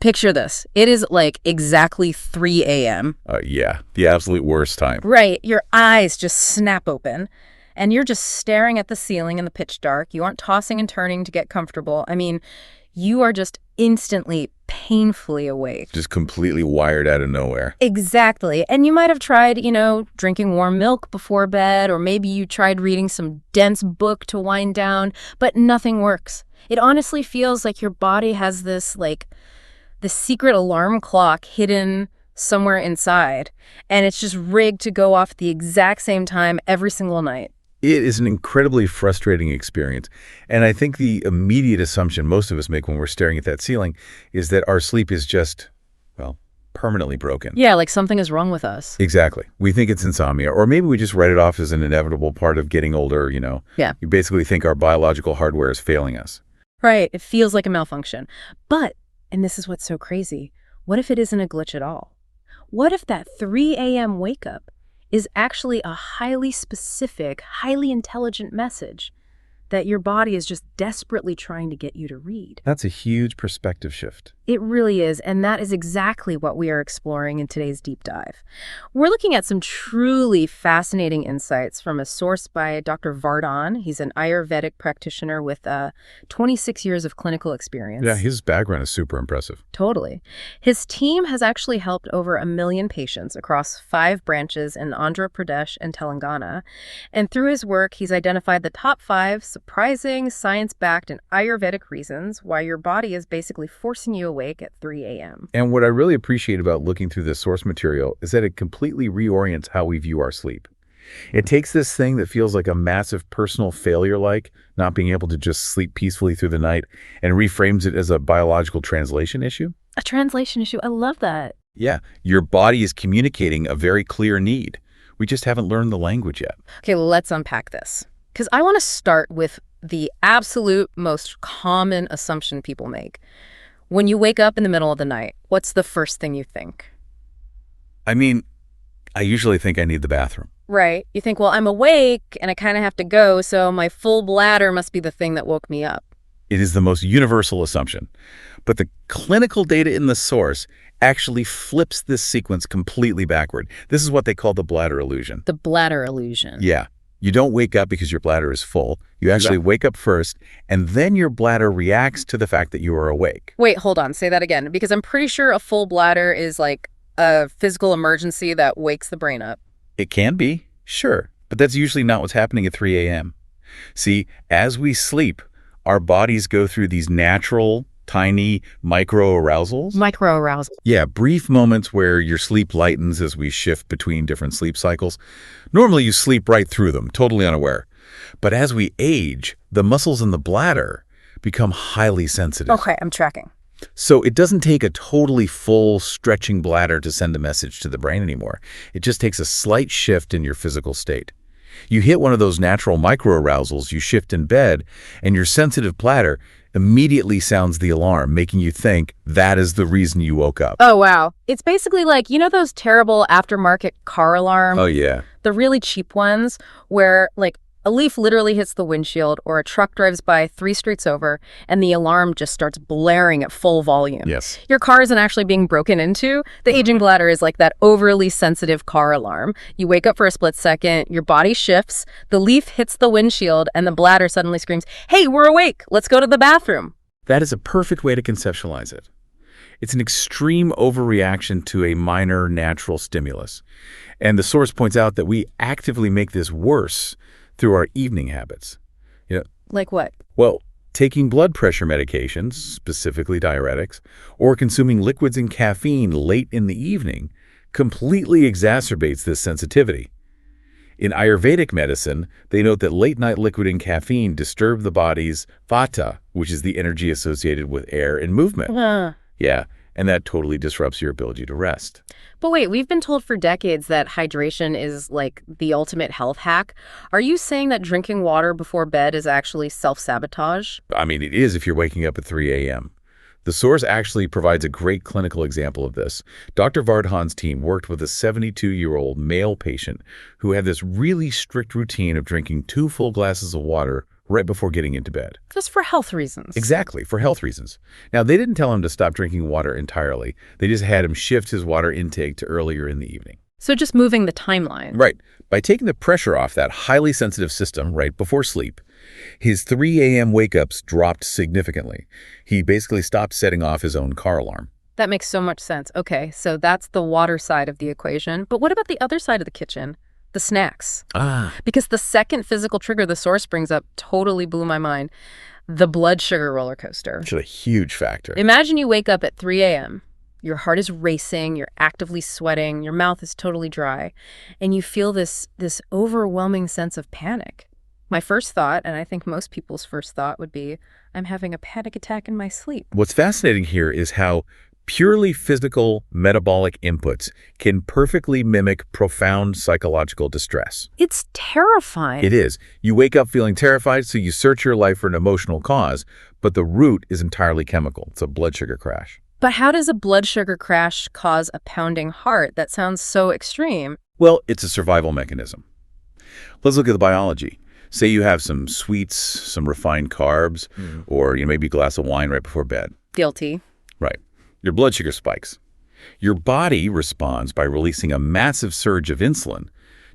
Picture this. It is like exactly 3 a.m. Yeah, the absolute worst time. Right. Your eyes just snap open, and you're just staring at the ceiling in the pitch dark. You aren't tossing and turning to get comfortable. I mean, you are just instantly, painfully awake. Just completely wired out of nowhere. Exactly. And you might have tried, drinking warm milk before bed, or maybe you tried reading some dense book to wind down, but nothing works. It honestly feels like your body has this, the secret alarm clock hidden somewhere inside, and it's just rigged to go off at the exact same time every single night. It is an incredibly frustrating experience. And I think the immediate assumption most of us make when we're staring at that ceiling is that our sleep is just, permanently broken. Yeah, like something is wrong with us. Exactly. We think it's insomnia, or maybe we just write it off as an inevitable part of getting older, Yeah. You basically think our biological hardware is failing us. Right. It feels like a malfunction. But, and this is what's so crazy, what if it isn't a glitch at all? What if that 3 a.m. wake up is actually a highly specific, highly intelligent message that your body is just desperately trying to get you to read? That's a huge perspective shift. It really is, and that is exactly what we are exploring in today's deep dive. We're looking at some truly fascinating insights from a source by Dr. Vardhan. He's an Ayurvedic practitioner with 26 years of clinical experience. Yeah, his background is super impressive. Totally. His team has actually helped over 1 million patients across 5 branches in Andhra Pradesh and Telangana. And through his work, he's identified the top 5 surprising, science-backed, and Ayurvedic reasons why your body is basically forcing you awake at 3 a.m. And what I really appreciate about looking through this source material is that it completely reorients how we view our sleep. It takes this thing that feels like a massive personal failure, like not being able to just sleep peacefully through the night, and reframes it as a biological translation issue. A translation issue. I love that. Yeah, your body is communicating a very clear need. We just haven't learned the language yet. Okay, let's unpack this. Because I want to start with the absolute most common assumption people make. When you wake up in the middle of the night, what's the first thing you think? I mean, I usually think I need the bathroom. Right. You think, well, I'm awake and I kind of have to go, so my full bladder must be the thing that woke me up. It is the most universal assumption. But the clinical data in the source actually flips this sequence completely backward. This is what they call the bladder illusion. The bladder illusion. Yeah. You don't wake up because your bladder is full. You actually wake up first, and then your bladder reacts to the fact that you are awake. Wait, hold on. Say that again. Because I'm pretty sure a full bladder is like a physical emergency that wakes the brain up. It can be, sure, but that's usually not what's happening at 3 a.m. See, as we sleep, our bodies go through these natural, tiny micro-arousals. Micro-arousal. Yeah, brief moments where your sleep lightens as we shift between different sleep cycles. Normally, you sleep right through them, totally unaware. But as we age, the muscles in the bladder become highly sensitive. Okay, I'm tracking. So it doesn't take a totally full, stretching bladder to send a message to the brain anymore. It just takes a slight shift in your physical state. You hit one of those natural micro-arousals, you shift in bed, and your sensitive bladder immediately sounds the alarm, making you think that is the reason you woke up. Oh, wow. It's basically like, those terrible aftermarket car alarms? Oh, yeah. The really cheap ones where, a leaf literally hits the windshield or a truck drives by 3 streets over and the alarm just starts blaring at full volume. Yes. Your car isn't actually being broken into. The aging bladder is like that overly sensitive car alarm. You wake up for a split second, your body shifts, the leaf hits the windshield, and the bladder suddenly screams, "Hey, we're awake. Let's go to the bathroom." That is a perfect way to conceptualize it. It's an extreme overreaction to a minor natural stimulus. And the source points out that we actively make this worse through our evening habits. Like what? Well, taking blood pressure medications, specifically diuretics, or consuming liquids and caffeine late in the evening completely exacerbates this sensitivity. In Ayurvedic medicine, they note that late-night liquid and caffeine disturb the body's Vata, which is the energy associated with air and movement. Yeah, and that totally disrupts your ability to rest. But wait, we've been told for decades that hydration is like the ultimate health hack. Are you saying that drinking water before bed is actually self-sabotage? I mean, it is if you're waking up at 3 a.m. The source actually provides a great clinical example of this. Dr. Vardhan's team worked with a 72-year-old male patient who had this really strict routine of drinking 2 full glasses of water right before getting into bed. Just for health reasons. Exactly, for health reasons. Now, they didn't tell him to stop drinking water entirely. They just had him shift his water intake to earlier in the evening. So just moving the timeline. Right. By taking the pressure off that highly sensitive system right before sleep, his 3 a.m. wake-ups dropped significantly. He basically stopped setting off his own car alarm. That makes so much sense. Okay, so that's the water side of the equation. But what about the other side of the kitchen? The snacks. Because the second physical trigger the source brings up totally blew my mind. The blood sugar roller coaster. Which is a huge factor. Imagine you wake up at 3 a.m. Your heart is racing, you're actively sweating, your mouth is totally dry, and you feel this overwhelming sense of panic. My first thought, and I think most people's first thought, would be, I'm having a panic attack in my sleep. What's fascinating here is how purely physical metabolic inputs can perfectly mimic profound psychological distress. It's terrifying. It is. You wake up feeling terrified, so you search your life for an emotional cause, but the root is entirely chemical. It's a blood sugar crash. But how does a blood sugar crash cause a pounding heart? That sounds so extreme. Well, it's a survival mechanism. Let's look at the biology. Say you have some sweets, some refined carbs, or maybe a glass of wine right before bed. Guilty. Right. Your blood sugar spikes. Your body responds by releasing a massive surge of insulin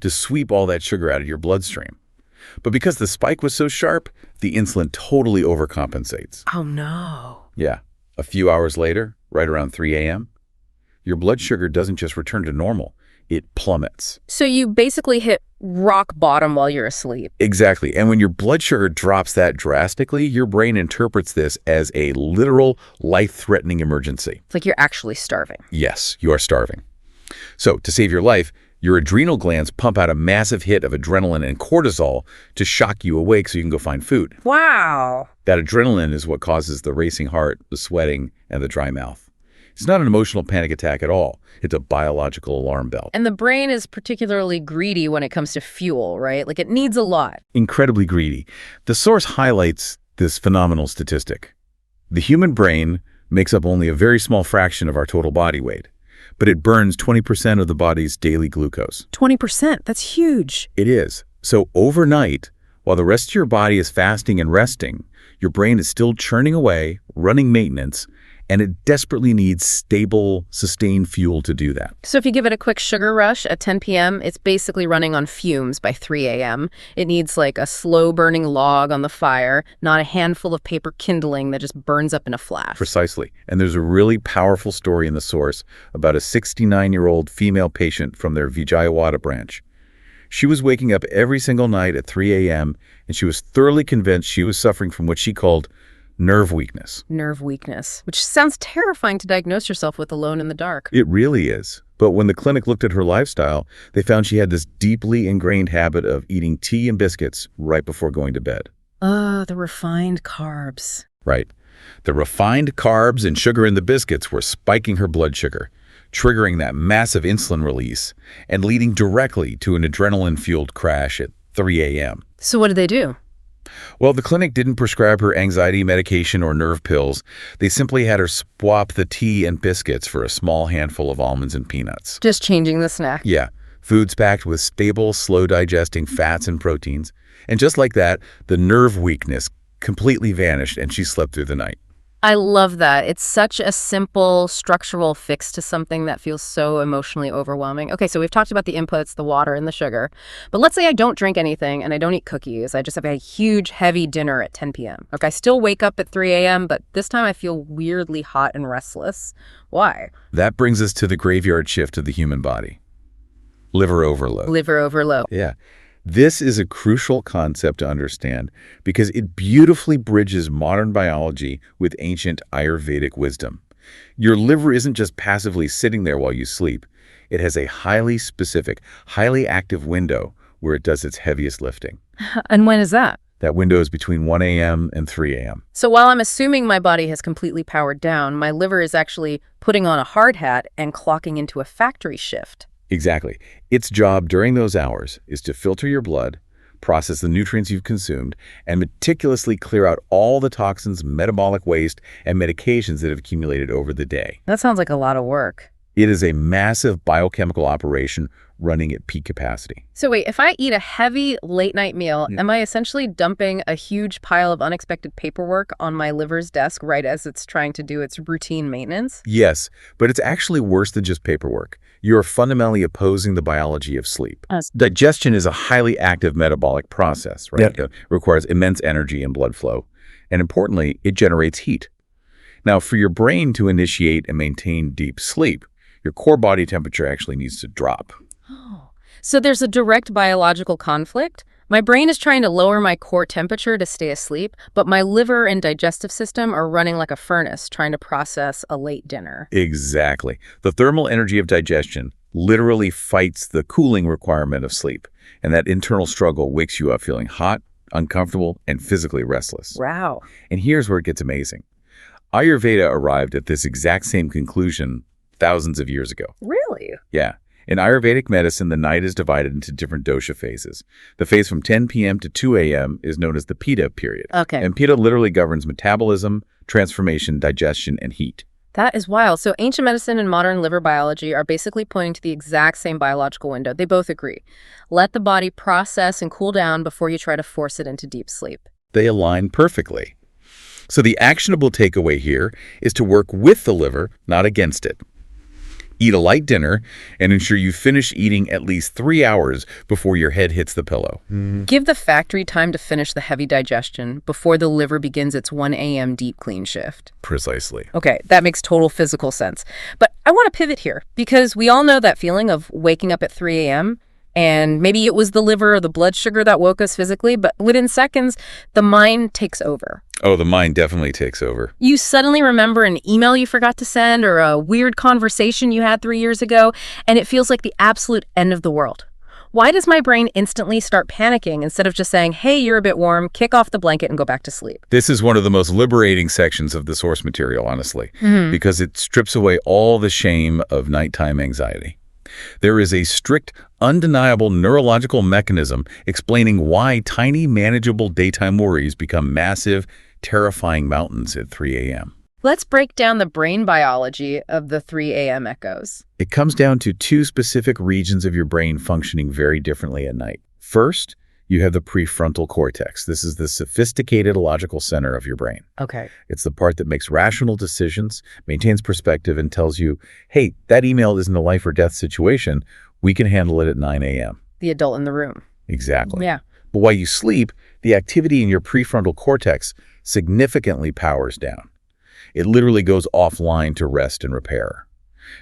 to sweep all that sugar out of your bloodstream. But because the spike was so sharp, the insulin totally overcompensates. Oh, no. Yeah. A few hours later, right around 3 a.m., your blood sugar doesn't just return to normal, it plummets. So you basically hit rock bottom while you're asleep. Exactly. And when your blood sugar drops that drastically, your brain interprets this as a literal life-threatening emergency. It's like you're actually starving. Yes, you are starving. So to save your life, your adrenal glands pump out a massive hit of adrenaline and cortisol to shock you awake so you can go find food. Wow. That adrenaline is what causes the racing heart, the sweating, and the dry mouth. It's not an emotional panic attack at all. It's a biological alarm bell. And the brain is particularly greedy when it comes to fuel, right? Like it needs a lot. Incredibly greedy. The source highlights this phenomenal statistic. The human brain makes up only a very small fraction of our total body weight, but it burns 20% of the body's daily glucose. 20%? That's huge. It is. So overnight, while the rest of your body is fasting and resting, your brain is still churning away, running maintenance, and it desperately needs stable, sustained fuel to do that. So if you give it a quick sugar rush at 10 p.m., it's basically running on fumes by 3 a.m. It needs like a slow-burning log on the fire, not a handful of paper kindling that just burns up in a flash. Precisely. And there's a really powerful story in the source about a 69-year-old female patient from their Vijayawada branch. She was waking up every single night at 3 a.m., and she was thoroughly convinced she was suffering from what she called nerve weakness. Nerve weakness, which sounds terrifying to diagnose yourself with alone in the dark. It really is. But when the clinic looked at her lifestyle, they found she had this deeply ingrained habit of eating tea and biscuits right before going to bed. The refined carbs. Right. The refined carbs and sugar in the biscuits were spiking her blood sugar, triggering that massive insulin release, and leading directly to an adrenaline-fueled crash at 3 a.m. So what did they do? Well, the clinic didn't prescribe her anxiety medication or nerve pills. They simply had her swap the tea and biscuits for a small handful of almonds and peanuts. Just changing the snack. Yeah. Foods packed with stable, slow-digesting fats and proteins. And just like that, the nerve weakness completely vanished and she slept through the night. I love that. It's such a simple structural fix to something that feels so emotionally overwhelming. Okay, so we've talked about the inputs, the water and the sugar. But let's say I don't drink anything and I don't eat cookies. I just have a huge, heavy dinner at 10 p.m. Okay, I still wake up at 3 a.m., but this time I feel weirdly hot and restless. Why? That brings us to the graveyard shift of the human body. Liver overload. Liver overload. Yeah. This is a crucial concept to understand because it beautifully bridges modern biology with ancient Ayurvedic wisdom. Your liver isn't just passively sitting there while you sleep. It has a highly specific, highly active window where it does its heaviest lifting. And when is that? That window is between 1 a.m. and 3 a.m. So while I'm assuming my body has completely powered down, my liver is actually putting on a hard hat and clocking into a factory shift. Exactly. Its job during those hours is to filter your blood, process the nutrients you've consumed, and meticulously clear out all the toxins, metabolic waste, and medications that have accumulated over the day. That sounds like a lot of work. It is a massive biochemical operation running at peak capacity. So wait, if I eat a heavy late-night meal, am I essentially dumping a huge pile of unexpected paperwork on my liver's desk right as it's trying to do its routine maintenance? Yes, but it's actually worse than just paperwork. You're fundamentally opposing the biology of sleep. Digestion is a highly active metabolic process, right? It requires immense energy and blood flow. And importantly, it generates heat. Now, for your brain to initiate and maintain deep sleep, your core body temperature actually needs to drop. Oh, so there's a direct biological conflict? My brain is trying to lower my core temperature to stay asleep, but my liver and digestive system are running like a furnace trying to process a late dinner. Exactly. The thermal energy of digestion literally fights the cooling requirement of sleep, and that internal struggle wakes you up feeling hot, uncomfortable, and physically restless. Wow. And here's where it gets amazing. Ayurveda arrived at this exact same conclusion thousands of years ago. Really? Yeah. In Ayurvedic medicine, the night is divided into different dosha phases. The phase from 10 p.m. to 2 a.m. is known as the Pitta period. Okay. And Pitta literally governs metabolism, transformation, digestion, and heat. That is wild. So ancient medicine and modern liver biology are basically pointing to the exact same biological window. They both agree. Let the body process and cool down before you try to force it into deep sleep. They align perfectly. So the actionable takeaway here is to work with the liver, not against it. Eat a light dinner and ensure you finish eating at least 3 hours before your head hits the pillow. Give the factory time to finish the heavy digestion before the liver begins its 1 a.m. deep clean shift. Precisely. Okay, that makes total physical sense. But I want to pivot here because we all know that feeling of waking up at 3 a.m. And maybe it was the liver or the blood sugar that woke us physically, but within seconds, the mind takes over. Oh, the mind definitely takes over. You suddenly remember an email you forgot to send or a weird conversation you had 3 years ago, and it feels like the absolute end of the world. Why does my brain instantly start panicking instead of just saying, hey, you're a bit warm, kick off the blanket and go back to sleep? This is one of the most liberating sections of the source material, honestly, because it strips away all the shame of nighttime anxiety. There is a strict, undeniable neurological mechanism explaining why tiny, manageable daytime worries become massive, terrifying mountains at 3 a.m. Let's break down the brain biology of the 3 a.m. echoes. It comes down to two specific regions of your brain functioning very differently at night. First, you have the prefrontal cortex. This is the sophisticated logical center of your brain. Okay. It's the part that makes rational decisions, maintains perspective, and tells you, hey, that email isn't a life or death situation. We can handle it at 9 a.m. The adult in the room. Exactly. Yeah. But while you sleep, the activity in your prefrontal cortex significantly powers down. It literally goes offline to rest and repair.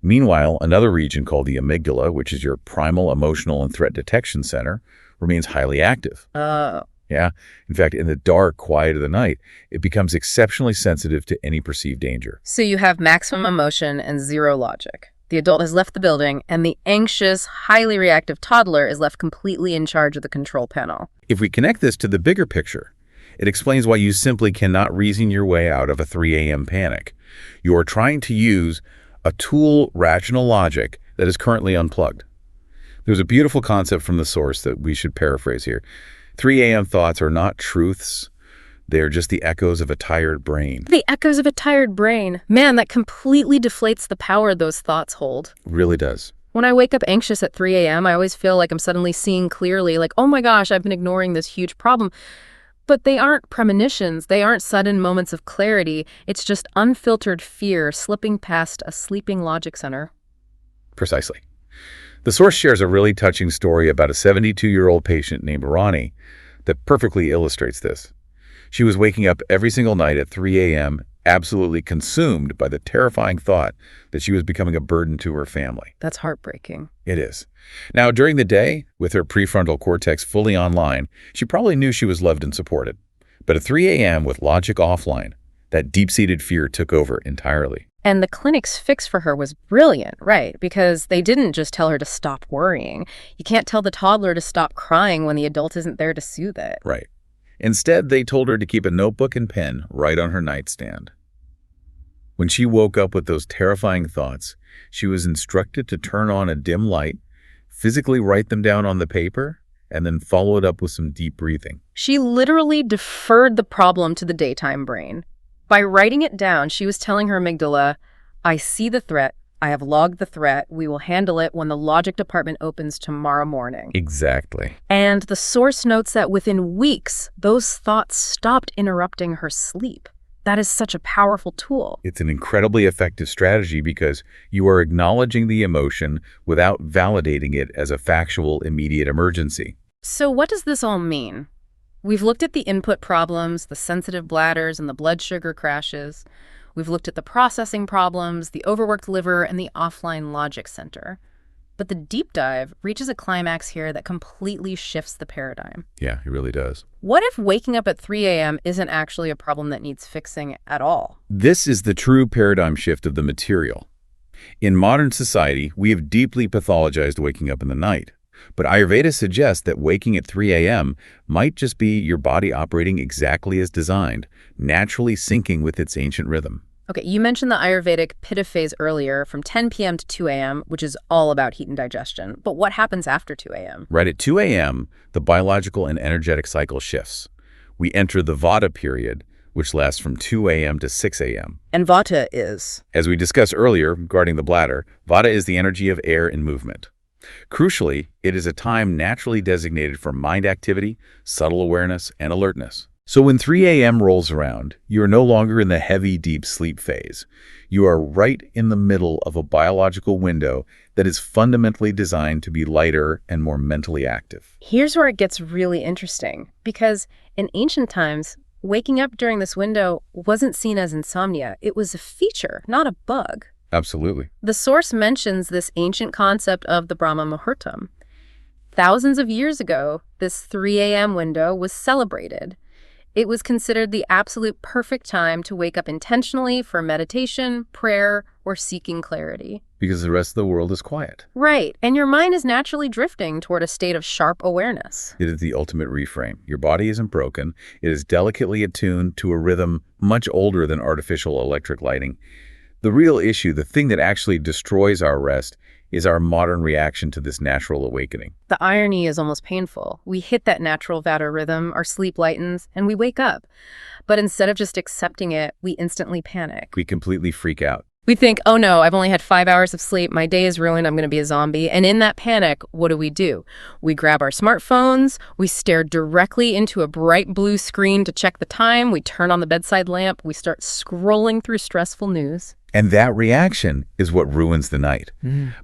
Meanwhile, another region called the amygdala, which is your primal emotional and threat detection center, remains highly active. Oh. Yeah. In fact, in the dark quiet of the night, it becomes exceptionally sensitive to any perceived danger. So you have maximum emotion and zero logic. The adult has left the building, and the anxious, highly reactive toddler is left completely in charge of the control panel. If we connect this to the bigger picture, it explains why you simply cannot reason your way out of a 3 a.m. panic. You are trying to use a tool, rational logic, that is currently unplugged. There's a beautiful concept from the source that we should paraphrase here. 3 a.m. thoughts are not truths. They're just the echoes of a tired brain. The echoes of a tired brain. Man, that completely deflates the power those thoughts hold. It really does. When I wake up anxious at 3 a.m., I always feel like I'm suddenly seeing clearly, like, oh my gosh, I've been ignoring this huge problem. But they aren't premonitions. They aren't sudden moments of clarity. It's just unfiltered fear slipping past a sleeping logic center. Precisely. The source shares a really touching story about a 72-year-old patient named Ronnie that perfectly illustrates this. She was waking up every single night at 3 a.m., absolutely consumed by the terrifying thought that she was becoming a burden to her family. That's heartbreaking. It is. Now, during the day, with her prefrontal cortex fully online, she probably knew she was loved and supported. But at 3 a.m., with logic offline, that deep-seated fear took over entirely. And the clinic's fix for her was brilliant, right? Because they didn't just tell her to stop worrying. You can't tell the toddler to stop crying when the adult isn't there to soothe it. Right. Instead, they told her to keep a notebook and pen right on her nightstand. When she woke up with those terrifying thoughts, she was instructed to turn on a dim light, physically write them down on the paper, and then follow it up with some deep breathing. She literally deferred the problem to the daytime brain. By writing it down, she was telling her amygdala, I see the threat, I have logged the threat. We will handle it when the logic department opens tomorrow morning. Exactly. And the source notes that within weeks, those thoughts stopped interrupting her sleep. That is such a powerful tool. It's an incredibly effective strategy because you are acknowledging the emotion without validating it as a factual, immediate emergency. So what does this all mean? We've looked at the input problems, the sensitive bladders and the blood sugar crashes. We've looked at the processing problems, the overworked liver, and the offline logic center. But the deep dive reaches a climax here that completely shifts the paradigm. Yeah, it really does. What if waking up at 3 a.m. isn't actually a problem that needs fixing at all? This is the true paradigm shift of the material. In modern society, we have deeply pathologized waking up in the night. But Ayurveda suggests that waking at 3 a.m. might just be your body operating exactly as designed, naturally syncing with its ancient rhythm. Okay, you mentioned the Ayurvedic Pitta phase earlier from 10 p.m. to 2 a.m., which is all about heat and digestion. But what happens after 2 a.m.? Right at 2 a.m., the biological and energetic cycle shifts. We enter the Vata period, which lasts from 2 a.m. to 6 a.m. And Vata is? As we discussed earlier regarding the bladder, Vata is the energy of air and movement. Crucially, it is a time naturally designated for mind activity, subtle awareness, and alertness. So when 3 a.m. rolls around, you are no longer in the heavy, deep sleep phase. You are right in the middle of a biological window that is fundamentally designed to be lighter and more mentally active. Here's where it gets really interesting, because in ancient times, waking up during this window wasn't seen as insomnia. It was a feature, not a bug. Absolutely. The source mentions this ancient concept of the Brahma Muhurtham. Thousands of years ago, this 3 a.m. window was celebrated. It was considered the absolute perfect time to wake up intentionally for meditation, prayer, or seeking clarity. Because the rest of the world is quiet. Right, and your mind is naturally drifting toward a state of sharp awareness. It is the ultimate reframe. Your body isn't broken. It is delicately attuned to a rhythm much older than artificial electric lighting. The real issue, the thing that actually destroys our rest, is our modern reaction to this natural awakening. The irony is almost painful. We hit that natural Vata rhythm, our sleep lightens, and we wake up. But instead of just accepting it, we instantly panic. We completely freak out. We think, oh no, I've only had 5 hours of sleep, my day is ruined, I'm going to be a zombie. And in that panic, what do? We grab our smartphones, we stare directly into a bright blue screen to check the time, we turn on the bedside lamp, we start scrolling through stressful news. And that reaction is what ruins the night.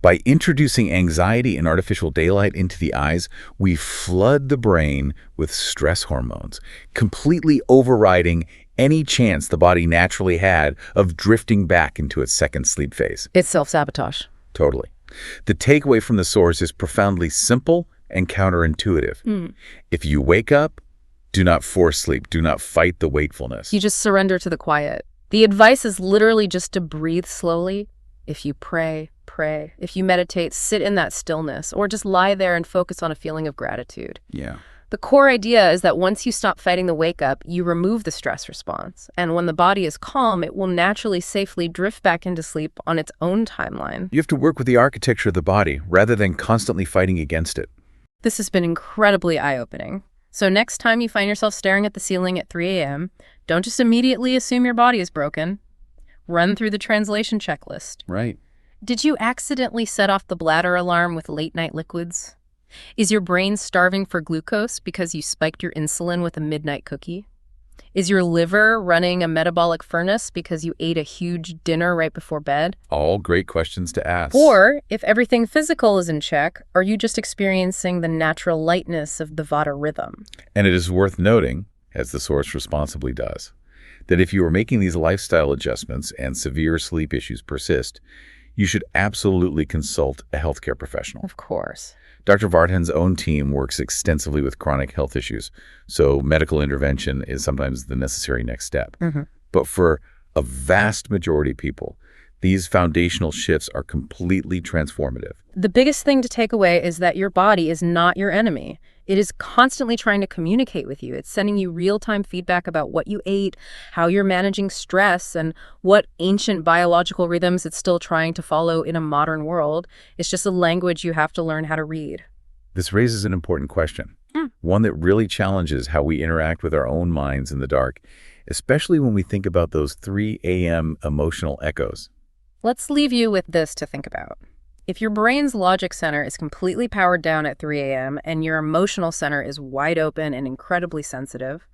By introducing anxiety and artificial daylight into the eyes, we flood the brain with stress hormones, completely overriding any chance the body naturally had of drifting back into its second sleep phase. It's self-sabotage. Totally. The takeaway from the source is profoundly simple and counterintuitive. If you wake up, do not force sleep. Do not fight the wakefulness. You just surrender to the quiet. The advice is literally just to breathe slowly. If you pray, pray. If you meditate, sit in that stillness, or just lie there and focus on a feeling of gratitude. Yeah. The core idea is that once you stop fighting the wake-up, you remove the stress response. And when the body is calm, it will naturally safely drift back into sleep on its own timeline. You have to work with the architecture of the body rather than constantly fighting against it. This has been incredibly eye-opening. So next time you find yourself staring at the ceiling at 3 a.m., don't just immediately assume your body is broken. Run through the translation checklist. Right. Did you accidentally set off the bladder alarm with late-night liquids? Is your brain starving for glucose because you spiked your insulin with a midnight cookie? Is your liver running a metabolic furnace because you ate a huge dinner right before bed? All great questions to ask. Or, if everything physical is in check, are you just experiencing the natural lightness of the Vata rhythm? And it is worth noting, as the source responsibly does, that if you are making these lifestyle adjustments and severe sleep issues persist, you should absolutely consult a healthcare professional. Of course. Dr. Vardhan's own team works extensively with chronic health issues, so medical intervention is sometimes the necessary next step. But for a vast majority of people, these foundational shifts are completely transformative. The biggest thing to take away is that your body is not your enemy. It is constantly trying to communicate with you. It's sending you real-time feedback about what you ate, how you're managing stress, and what ancient biological rhythms it's still trying to follow in a modern world. It's just a language you have to learn how to read. This raises an important question, one that really challenges how we interact with our own minds in the dark, especially when we think about those 3 a.m. emotional echoes. Let's leave you with this to think about. If your brain's logic center is completely powered down at 3 a.m. and your emotional center is wide open and incredibly sensitive,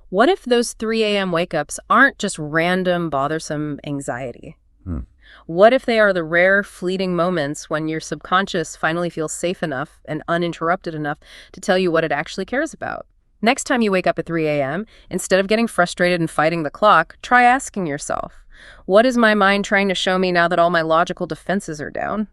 what if those 3 a.m. wake-ups aren't just random, bothersome anxiety? Hmm. What if they are the rare, fleeting moments when your subconscious finally feels safe enough and uninterrupted enough to tell you what it actually cares about? Next time you wake up at 3 a.m., instead of getting frustrated and fighting the clock, try asking yourself, what is my mind trying to show me now that all my logical defenses are down?